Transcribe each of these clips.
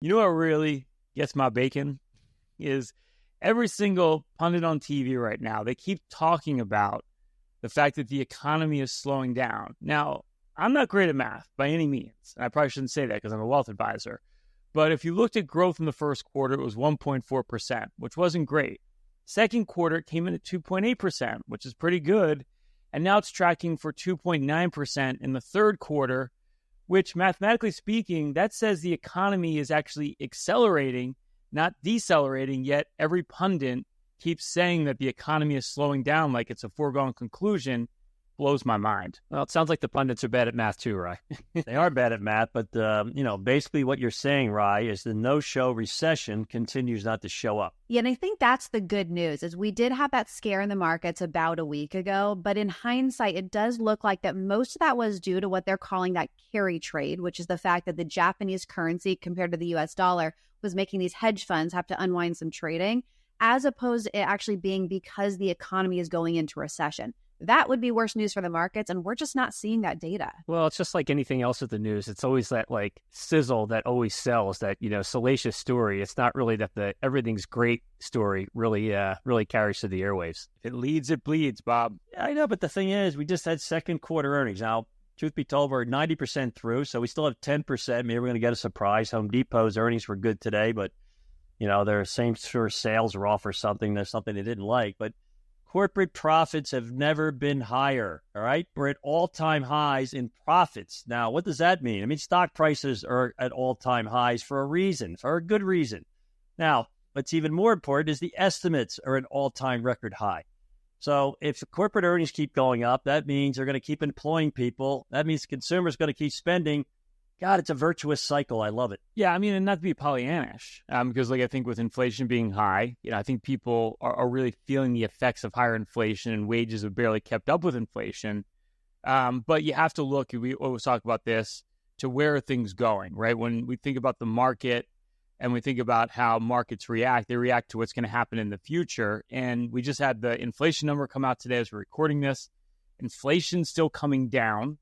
You know what really gets my bacon is every single pundit on TV right now, they keep talking about the fact that the economy is slowing down. Now, I'm not great at math by any means. And I probably shouldn't say that because I'm a wealth advisor. But if you looked at growth in the first quarter, it was 1.4%, which wasn't great. Second quarter, it came in at 2.8%, which is pretty good. And now it's tracking for 2.9% in the third quarter, which mathematically speaking, that says the economy is actually accelerating, not decelerating, yet every pundit keeps saying that the economy is slowing down like it's a foregone conclusion. Blows my mind. Well, it sounds like the pundits are bad at math too, Rye. They are bad at math, but basically what you're saying, Rye, is the no-show recession continues not to show up. Yeah, and I think that's the good news, is we did have that scare in the markets about a week ago, but in hindsight, it does look like that most of that was due to what they're calling that carry trade, which is the fact that the Japanese currency compared to the US dollar was making these hedge funds have to unwind some trading, as opposed to it actually being because the economy is going into recession. That would be worse news for the markets, and we're just not seeing that data. Well, it's just like anything else with the news. It's always that like sizzle that always sells, that, salacious story. It's not really that the everything's great story really carries to the airwaves. If it leads, it bleeds, Bob. Yeah, I know, but the thing is, we just had second quarter earnings. Now, truth be told, we're 90% through, so we still have 10%. Maybe we're going to get a surprise. Home Depot's earnings were good today, but, their same-store sales are off or something. There's something they didn't like, but corporate profits have never been higher, all right? We're at all-time highs in profits. Now, what does that mean? I mean, stock prices are at all-time highs for a reason, for a good reason. Now, what's even more important is the estimates are at all-time record high. So if the corporate earnings keep going up, that means they're going to keep employing people. That means consumers are going to keep spending. God, it's a virtuous cycle. I love it. Yeah, I mean, and not to be Pollyannish, because I think with inflation being high, I think people are really feeling the effects of higher inflation, and wages have barely kept up with inflation. But you have to look, we always talk about this, to where are things going, right? When we think about the market and we think about how markets react, they react to what's going to happen in the future. And we just had the inflation number come out today as we're recording this. Inflation's still coming down.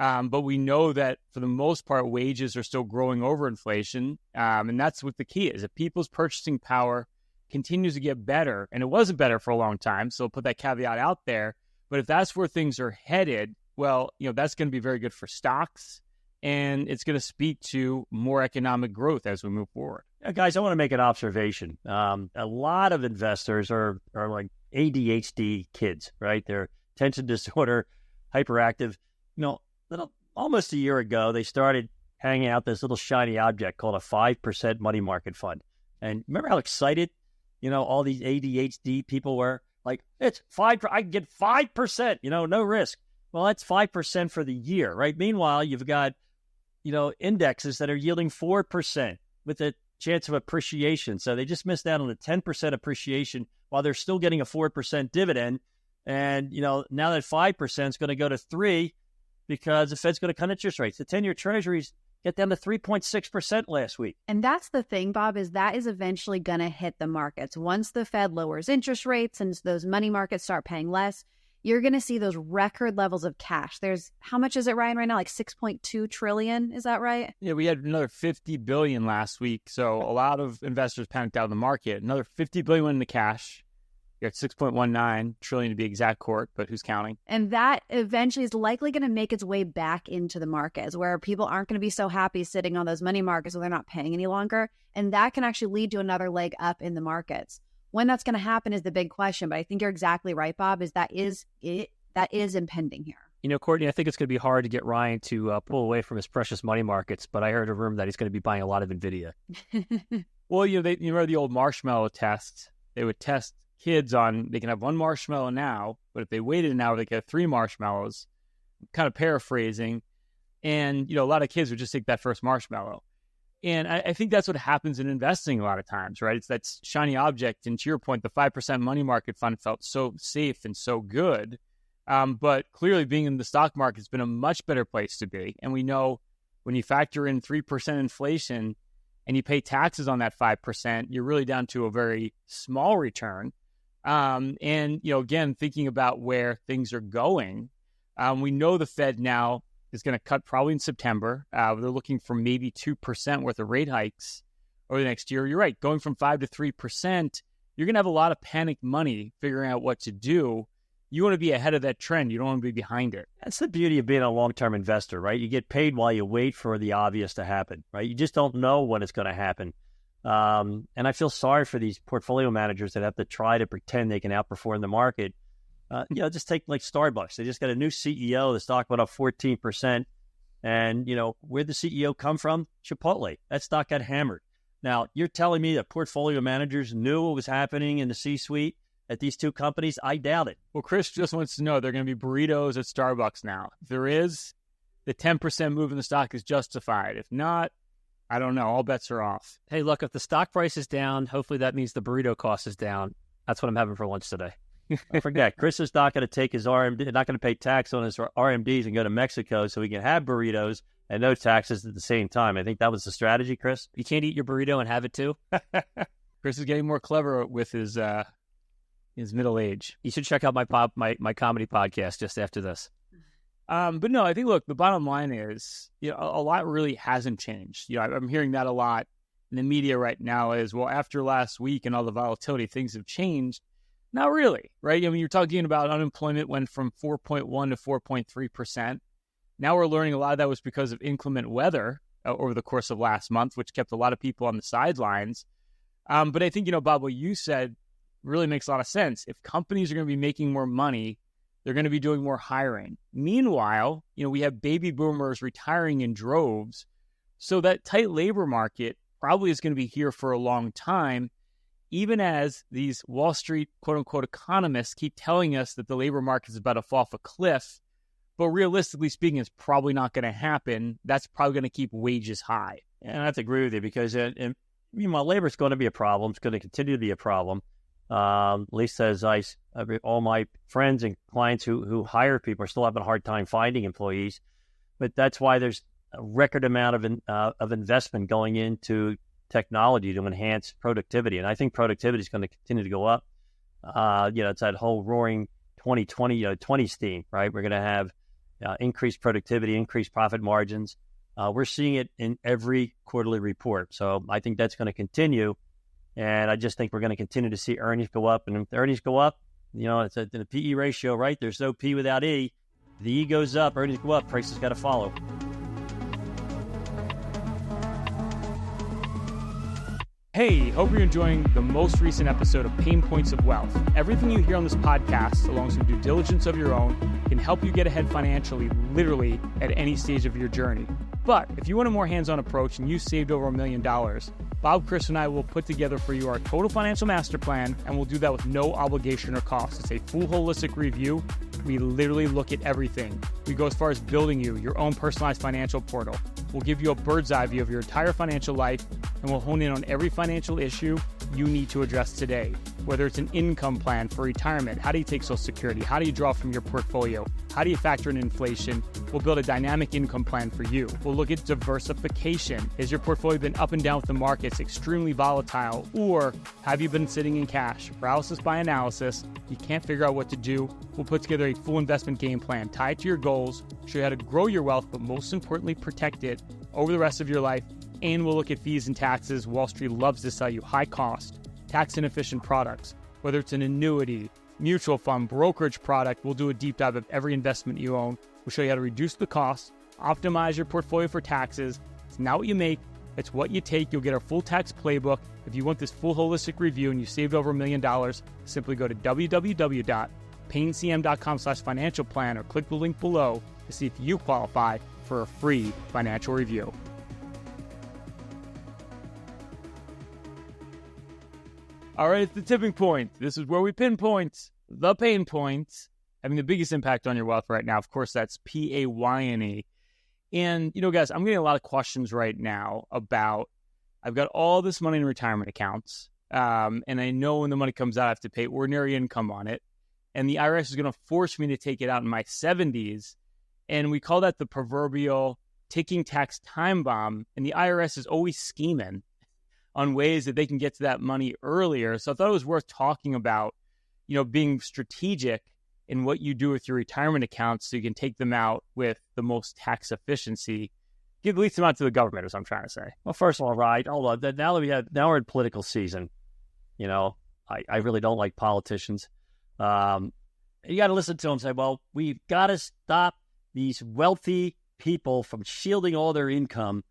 But we know that for the most part, wages are still growing over inflation. And that's what the key is. If people's purchasing power continues to get better, and it wasn't better for a long time, so I'll put that caveat out there. But if that's where things are headed, well, that's going to be very good for stocks, and it's going to speak to more economic growth as we move forward. Guys, I want to make an observation. A lot of investors are like ADHD kids, right? They're attention disorder, hyperactive. Almost a year ago, they started hanging out this little shiny object called a 5% money market fund. And remember how excited, all these ADHD people were? Like, it's 5%, I can get 5%, no risk. Well, that's 5% for the year, right? Meanwhile, you've got, indexes that are yielding 4% with a chance of appreciation. So they just missed out on the 10% appreciation while they're still getting a 4% dividend. And, now that 5% is going to go to 3%, because the Fed's going to cut interest rates. The 10-year treasuries get down to 3.6% last week. And that's the thing, Bob, is that is eventually going to hit the markets. Once the Fed lowers interest rates and those money markets start paying less, you're going to see those record levels of cash. There's, how much is it, Ryan, right now? Like 6.2 trillion. Is that right? Yeah, we had another 50 billion last week. So a lot of investors panicked out of the market. Another 50 billion went into cash. You're at 6.19 trillion to be exact, Court, but who's counting? And that eventually is likely going to make its way back into the markets, where people aren't going to be so happy sitting on those money markets when they're not paying any longer. And that can actually lead to another leg up in the markets. When that's going to happen is the big question. But I think you're exactly right, Bob, that is impending here. Courtney, I think it's going to be hard to get Ryan to pull away from his precious money markets, but I heard a rumor that he's going to be buying a lot of NVIDIA. Well, you remember the old marshmallow test? They would test kids on, they can have one marshmallow now, but if they waited an hour, they could have 3 marshmallows. I'm kind of paraphrasing. And, a lot of kids would just take that first marshmallow. And I think that's what happens in investing a lot of times, right? It's that shiny object. And to your point, the 5% money market fund felt so safe and so good. But clearly being in the stock market has been a much better place to be. And we know when you factor in 3% inflation and you pay taxes on that 5%, you're really down to a very small return. And, again, thinking about where things are going, we know the Fed now is going to cut probably in September. They're looking for maybe 2% worth of rate hikes. over the next year. You're right. Going from 5 to 3%, you're going to have a lot of panicked money figuring out what to do. You want to be ahead of that trend. You don't want to be behind it. That's the beauty of being a long-term investor, right? You get paid while you wait for the obvious to happen, right? You just don't know when it's going to happen. And I feel sorry for these portfolio managers that have to try to pretend they can outperform the market. Just take like Starbucks. They just got a new CEO. The stock went up 14%. And, where'd the CEO come from? Chipotle. That stock got hammered. Now, you're telling me that portfolio managers knew what was happening in the C-suite at these two companies? I doubt it. Well, Chris just wants to know, they're going to be burritos at Starbucks now. If there is, the 10% move in the stock is justified. If not, I don't know. All bets are off. Hey, look, if the stock price is down, hopefully that means the burrito cost is down. That's what I'm having for lunch today. I forget. Chris is not going to take his RMD, not going to pay tax on his RMDs and go to Mexico so he can have burritos and no taxes at the same time. I think that was the strategy, Chris. You can't eat your burrito and have it too? Chris is getting more clever with his middle age. You should check out my comedy podcast just after this. But no, I think, look, the bottom line is, a lot really hasn't changed. I'm hearing that a lot in the media right now is, well, after last week and all the volatility, things have changed. Not really, right? You're talking about unemployment went from 4.1 to 4.3%. Now we're learning a lot of that was because of inclement weather over the course of last month, which kept a lot of people on the sidelines. But I think, Bob, what you said really makes a lot of sense. If companies are going to be making more money, they're going to be doing more hiring. Meanwhile, we have baby boomers retiring in droves. So that tight labor market probably is going to be here for a long time, even as these Wall Street, quote unquote, economists keep telling us that the labor market is about to fall off a cliff. But realistically speaking, it's probably not going to happen. That's probably going to keep wages high. And I have to agree with you because meanwhile, labor is going to be a problem. It's going to continue to be a problem. At least as all my friends and clients who hire people are still having a hard time finding employees. But that's why there's a record amount of investment going into technology to enhance productivity. And I think productivity is going to continue to go up. It's that whole roaring 2020 theme, right? We're going to have increased productivity, increased profit margins. We're seeing it in every quarterly report. So I think that's going to continue. And I just think we're going to continue to see earnings go up. And if the earnings go up, it's a PE ratio, right? There's no P without E. The E goes up, earnings go up, prices got to follow. Hey, hope you're enjoying the most recent episode of Pain Points of Wealth. Everything you hear on this podcast, along with some due diligence of your own, can help you get ahead financially, literally at any stage of your journey. But if you want a more hands-on approach and you saved over $1 million, Bob, Chris, and I will put together for you our total financial master plan, and we'll do that with no obligation or cost. It's a full holistic review. We literally look at everything. We go as far as building you your own personalized financial portal. We'll give you a bird's eye view of your entire financial life, and we'll hone in on every financial issue you need to address today. Whether it's an income plan for retirement, how do you take Social Security? How do you draw from your portfolio? How do you factor in inflation? We'll build a dynamic income plan for you. We'll look at diversification. Has your portfolio been up and down with the markets, extremely volatile, or have you been sitting in cash? Paralysis by analysis. You can't figure out what to do. We'll put together a full investment game plan tied to your goals, show you how to grow your wealth, but most importantly, protect it over the rest of your life. And we'll look at fees and taxes. Wall Street loves to sell you high cost, tax inefficient products. Whether it's an annuity, mutual fund, brokerage product, we'll do a deep dive of every investment you own. We'll show you how to reduce the cost, optimize your portfolio for taxes. It's not what you make, it's what you take. You'll get our full tax playbook. If you want this full holistic review and you saved over $1 million, simply go to www.paincm.com/financial plan or click the link below to see if you qualify for a free financial review. All right, it's the tipping point. This is where we pinpoint the pain points having the biggest impact on your wealth right now. Of course, that's PAYNE. And, guys, I'm getting a lot of questions right now about, I've got all this money in retirement accounts, and I know when the money comes out, I have to pay ordinary income on it. And the IRS is going to force me to take it out in my 70s. And we call that the proverbial ticking tax time bomb. And the IRS is always scheming on ways that they can get to that money earlier. So I thought it was worth talking about, being strategic in what you do with your retirement accounts so you can take them out with the most tax efficiency. give the least amount to the government, is what I'm trying to say. Well, first of all, right, hold on. Now we're in political season. I really don't like politicians. You got to listen to them and say, well, we've got to stop these wealthy people from shielding all their income.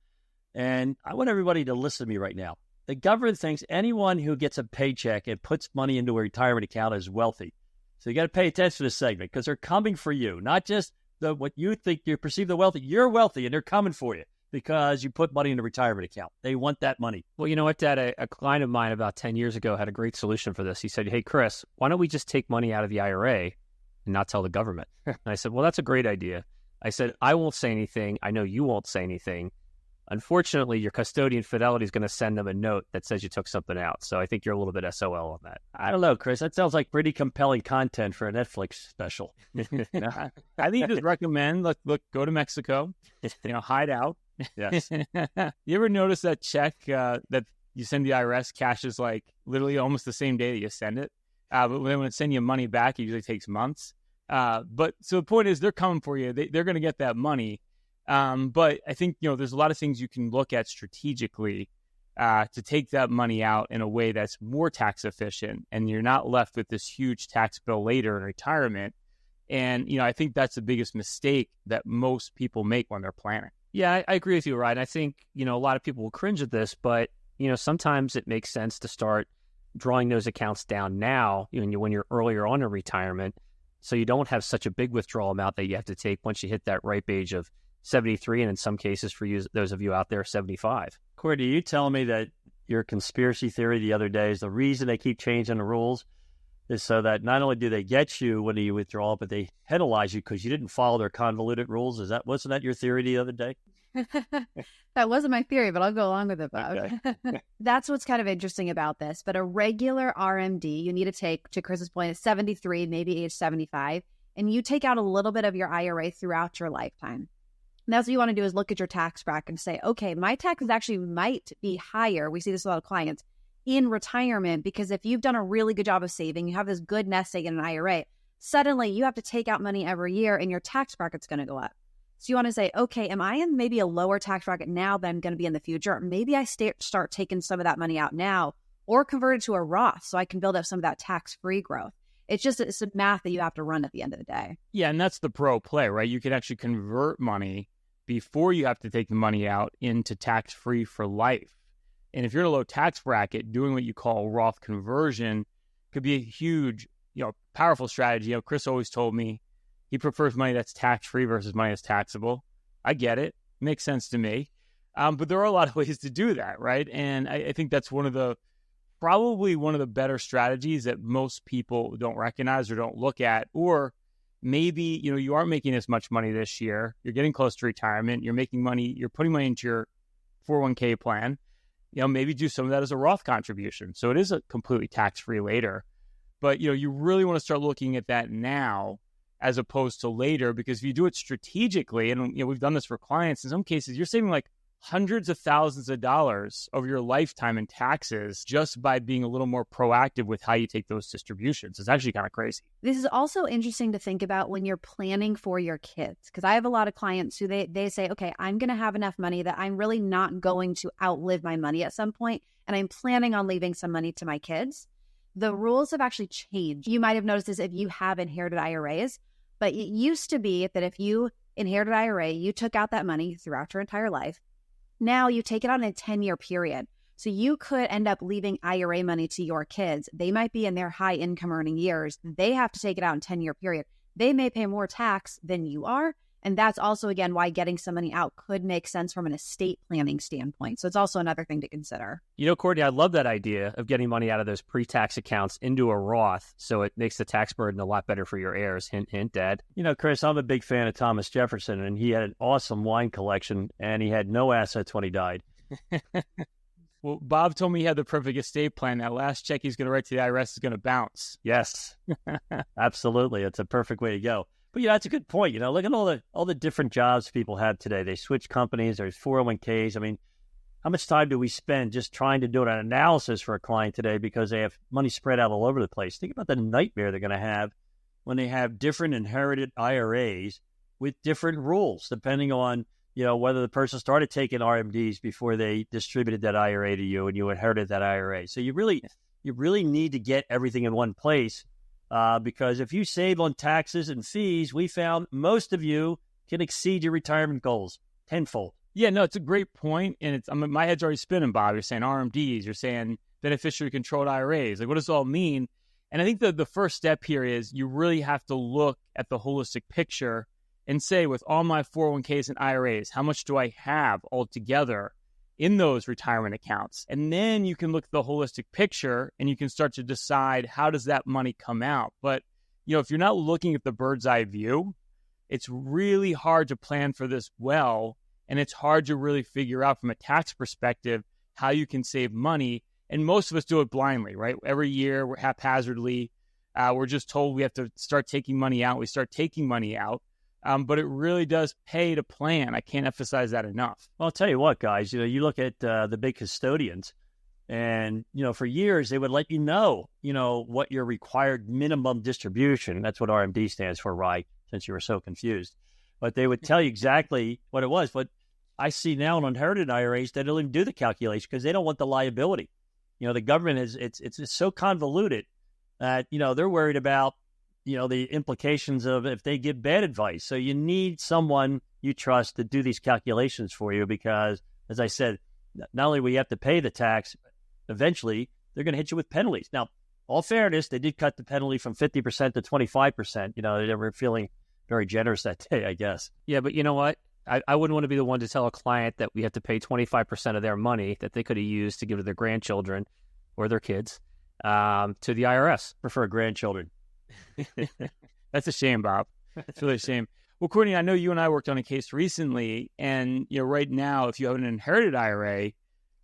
And I want everybody to listen to me right now. The government thinks anyone who gets a paycheck and puts money into a retirement account is wealthy. So you got to pay attention to this segment because they're coming for you, not just what you think you perceive the wealthy. You're wealthy and they're coming for you because you put money in a retirement account. They want that money. Well, you know what, Dad? A client of mine about 10 years ago had a great solution for this. He said, hey, Chris, why don't we just take money out of the IRA and not tell the government? And I said, well, that's a great idea. I said, I won't say anything. I know you won't say anything. Unfortunately, your custodian Fidelity is going to send them a note that says you took something out. So I think you're a little bit SOL on that. I don't know, Chris. That sounds like pretty compelling content for a Netflix special. I think you just recommend, look, go to Mexico, hide out. Yes. You ever notice that check that you send the IRS cashes like literally almost the same day that you send it? But when it sends you money back, it usually takes months. But so the point is they're coming for you. They're going to get that money. But I think, there's a lot of things you can look at strategically to take that money out in a way that's more tax efficient, and you're not left with this huge tax bill later in retirement. And, I think that's the biggest mistake that most people make when they're planning. Yeah, I agree with you, Ryan. I think, a lot of people will cringe at this, but, sometimes it makes sense to start drawing those accounts down now, when you're earlier on in retirement, so you don't have such a big withdrawal amount that you have to take once you hit that ripe age of 73, and in some cases for you, those of you out there, 75. Corey, you telling me that your conspiracy theory the other day is the reason they keep changing the rules is so that not only do they get you when you withdraw, but they penalize you because you didn't follow their convoluted rules? Wasn't that your theory the other day? That wasn't my theory, but I'll go along with it, Bob. Okay. That's what's kind of interesting about this. But a regular RMD, you need to take, to Chris's point, at 73, maybe age 75, and you take out a little bit of your IRA throughout your lifetime. And that's what you want to do is look at your tax bracket and say, okay, my taxes actually might be higher. We see this with a lot of clients in retirement because if you've done a really good job of saving, you have this good nest egg in an IRA, suddenly you have to take out money every year and your tax bracket's going to go up. So you want to say, okay, am I in maybe a lower tax bracket now than I'm going to be in the future? Maybe I start taking some of that money out now or convert it to a Roth so I can build up some of that tax-free growth. It's a math that you have to run at the end of the day. Yeah, and that's the pro play, right? You can actually convert money before you have to take the money out into tax-free for life. And if you're in a low tax bracket, doing what you call Roth conversion could be a huge, powerful strategy. Chris always told me he prefers money that's tax-free versus money that's taxable. I get it. Makes sense to me. But there are a lot of ways to do that, right? And I think that's probably one of the better strategies that most people don't recognize or don't look at. Or maybe, you aren't making as much money this year. You're getting close to retirement. You're making money. You're putting money into your 401k plan. Maybe do some of that as a Roth contribution. So it is a completely tax-free later. But, you really want to start looking at that now as opposed to later, because if you do it strategically, and we've done this for clients, in some cases, you're saving like hundreds of thousands of dollars over your lifetime in taxes just by being a little more proactive with how you take those distributions. It's actually kind of crazy. This is also interesting to think about when you're planning for your kids, because I have a lot of clients who they say, okay, I'm going to have enough money that I'm really not going to outlive my money at some point, and I'm planning on leaving some money to my kids. The rules have actually changed. You might have noticed this if you have inherited IRAs, but it used to be that if you inherited IRA, you took out that money throughout your entire life. Now you take it on a 10-year period. So you could end up leaving IRA money to your kids. They might be in their high income earning years. They have to take it out in a 10-year period. They may pay more tax than you are. And that's also, again, why getting some money out could make sense from an estate planning standpoint. So it's also another thing to consider. Courtney, I love that idea of getting money out of those pre-tax accounts into a Roth, so it makes the tax burden a lot better for your heirs. Hint, hint, Dad. Chris, I'm a big fan of Thomas Jefferson, and he had an awesome wine collection, and he had no assets when he died. Well, Bob told me he had the perfect estate plan. That last check he's going to write to the IRS is going to bounce. Yes, absolutely. It's a perfect way to go. But that's a good point. Look at all the different jobs people have today. They switch companies. There's 401ks. I mean, how much time do we spend just trying to do an analysis for a client today because they have money spread out all over the place? Think about the nightmare they're going to have when they have different inherited IRAs with different rules, depending on whether the person started taking RMDs before they distributed that IRA to you and you inherited that IRA. So you really need to get everything in one place because if you save on taxes and fees, we found most of you can exceed your retirement goals tenfold. Yeah, no, it's a great point. And my head's already spinning, Bob. You're saying RMDs, you're saying beneficiary controlled IRAs. Like, what does it all mean? And I think the first step here is you really have to look at the holistic picture and say, with all my 401ks and IRAs, how much do I have altogether in those retirement accounts? And then you can look at the holistic picture and you can start to decide, how does that money come out? But, if you're not looking at the bird's eye view, it's really hard to plan for this well. And it's hard to really figure out from a tax perspective how you can save money. And most of us do it blindly, right? Every year, we're haphazardly. We're just told we have to start taking money out. We start taking money out. But it really does pay to plan. I can't emphasize that enough. Well, I'll tell you what, guys. You look at the big custodians, and for years they would let you know what your required minimum distribution. That's what RMD stands for, right? Since you were so confused, but they would tell you exactly what it was. But I see now in inherited IRAs they don't even do the calculation because they don't want the liability. The government it's so convoluted that they're worried about the implications of if they give bad advice. So you need someone you trust to do these calculations for you because, as I said, not only will you have to pay the tax, eventually they're going to hit you with penalties. Now, all fairness, they did cut the penalty from 50% to 25%. They were feeling very generous that day, I guess. Yeah, but you know what? I wouldn't want to be the one to tell a client that we have to pay 25% of their money that they could have used to give to their grandchildren or their kids to the IRS. Prefer grandchildren. That's a shame, Bob. It's really a shame. Well, Courtney, I know you and I worked on a case recently, and right now, if you have an inherited IRA,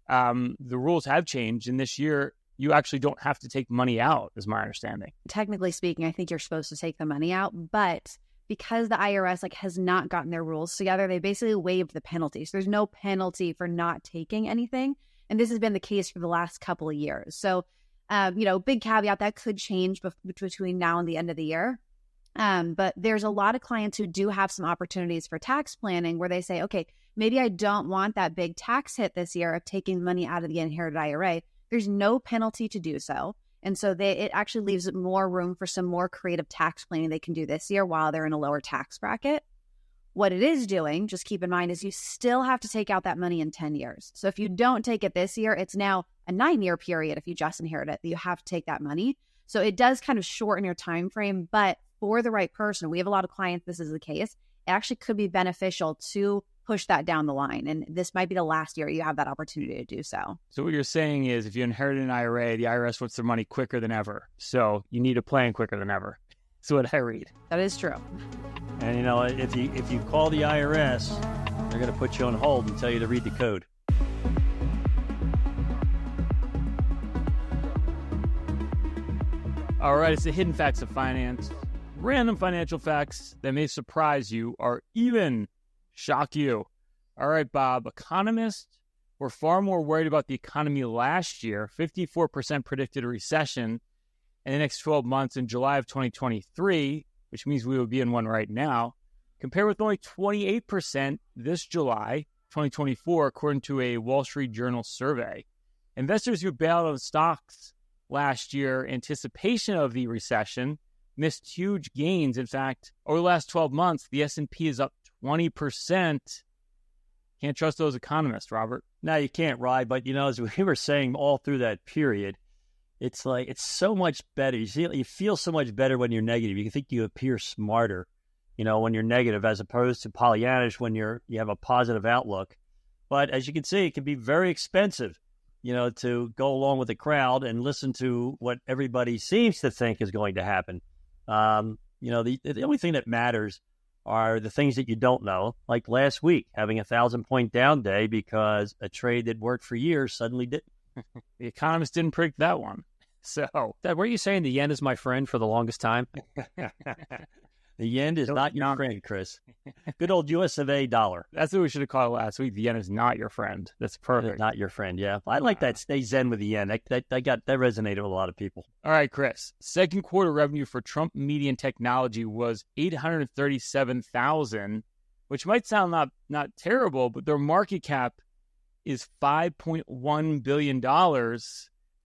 the rules have changed, and this year you actually don't have to take money out, is my understanding. Technically speaking, I think you're supposed to take the money out, but because the IRS has not gotten their rules together, they basically waived the penalties. There's no penalty for not taking anything, and this has been the case for the last couple of years. So, big caveat that could change between now and the end of the year. But there's a lot of clients who do have some opportunities for tax planning where they say, okay, maybe I don't want that big tax hit this year of taking money out of the inherited IRA. There's no penalty to do so. And so it actually leaves more room for some more creative tax planning they can do this year while they're in a lower tax bracket. What it is doing, just keep in mind, is you still have to take out that money in 10 years. So if you don't take it this year, it's now a 9-year period if you just inherit it that you have to take that money. So it does kind of shorten your time frame, but for the right person, we have a lot of clients, this is the case, it actually could be beneficial to push that down the line. And this might be the last year you have that opportunity to do so. So what you're saying is if you inherit an IRA, the IRS wants their money quicker than ever. So you need a plan quicker than ever. That's what I read. That is true. And if you call the IRS, they're going to put you on hold and tell you to read the code. All right, it's the hidden facts of finance. Random financial facts that may surprise you or even shock you. All right, Bob, economists were far more worried about the economy last year. 54% predicted a recession in the next 12 months in July of 2023, which means we would be in one right now, compared with only 28% this July 2024, according to a Wall Street Journal survey. Investors who bailed on stocks last year in anticipation of the recession missed huge gains. In fact, over the last 12 months, the S&P is up 20%. Can't trust those economists, Robert. No, you can't, Rye. But, as we were saying all through that period, it's so much better. You feel so much better when you're negative. You think you appear smarter, when you're negative, as opposed to Pollyannish when you have a positive outlook. But as you can see, it can be very expensive, to go along with the crowd and listen to what everybody seems to think is going to happen. The only thing that matters are the things that you don't know, like last week, having a 1,000-point down day because a trade that worked for years suddenly didn't. The economist didn't predict that one. So, Dad, were you saying the yen is my friend for the longest time? The yen is not your friend, Chris. Good old US of A dollar. That's what we should have called it last week. The yen is not your friend. That's perfect. Not your friend, yeah. I like that. Stay zen with the yen. That resonated with a lot of people. All right, Chris. Second quarter revenue for Trump Media and Technology was $837,000, which might sound not terrible, but their market cap is $5.1 billion.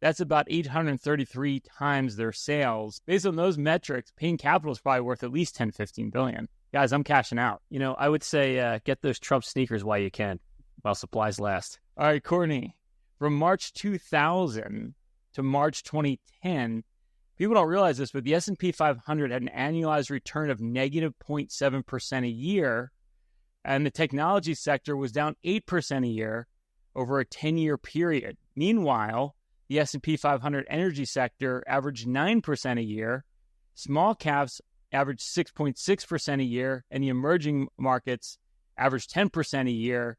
That's about 833 times their sales. Based on those metrics, Payne Capital is probably worth at least 10, 15 billion. Guys, I'm cashing out. I would say get those Trump sneakers while you can, while supplies last. All right, Courtney, from March 2000 to March 2010, people don't realize this, but the S&P 500 had an annualized return of negative 0.7% a year, and the technology sector was down 8% a year over a 10-year period. Meanwhile, the S&P 500 energy sector averaged 9% a year, small caps averaged 6.6% a year, and the emerging markets averaged 10% a year.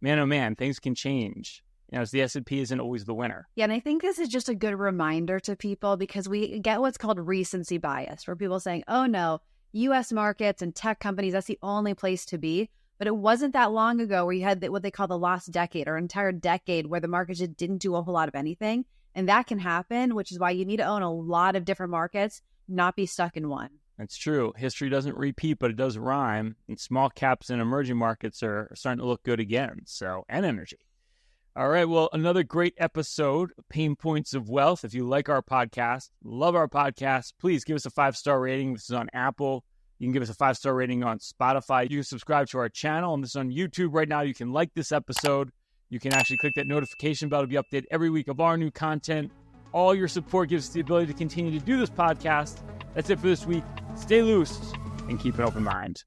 Man, oh man, things can change. As the S&P isn't always the winner. Yeah, and I think this is just a good reminder to people because we get what's called recency bias, where people saying, oh no, U.S. markets and tech companies, that's the only place to be. But it wasn't that long ago where you had what they call the lost decade or entire decade where the market just didn't do a whole lot of anything. And that can happen, which is why you need to own a lot of different markets, not be stuck in one. That's true. History doesn't repeat, but it does rhyme. And small caps and emerging markets are starting to look good again. And energy. All right, well, another great episode of Pain Points of Wealth. If you like our podcast, love our podcast, please give us a 5-star rating. This is on Apple. You can give us a 5-star rating on Spotify. You can subscribe to our channel, and this is on YouTube right now. You can like this episode. You can actually click that notification bell to be updated every week of our new content. All your support gives us the ability to continue to do this podcast. That's it for this week. Stay loose and keep an open mind.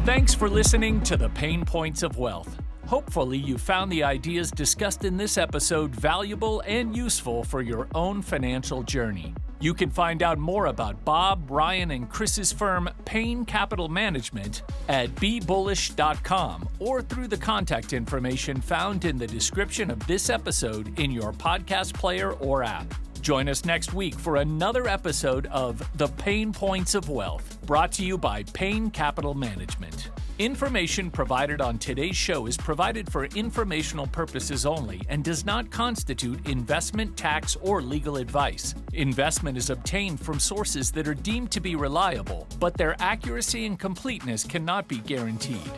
Thanks for listening to the Pain Points of Wealth. Hopefully, you found the ideas discussed in this episode valuable and useful for your own financial journey. You can find out more about Bob, Ryan, and Chris's firm, Payne Capital Management, at BeBullish.com or through the contact information found in the description of this episode in your podcast player or app. Join us next week for another episode of The Pain Points of Wealth, brought to you by Payne Capital Management. Information provided on today's show is provided for informational purposes only and does not constitute investment, tax, or legal advice. Investment is obtained from sources that are deemed to be reliable, but their accuracy and completeness cannot be guaranteed.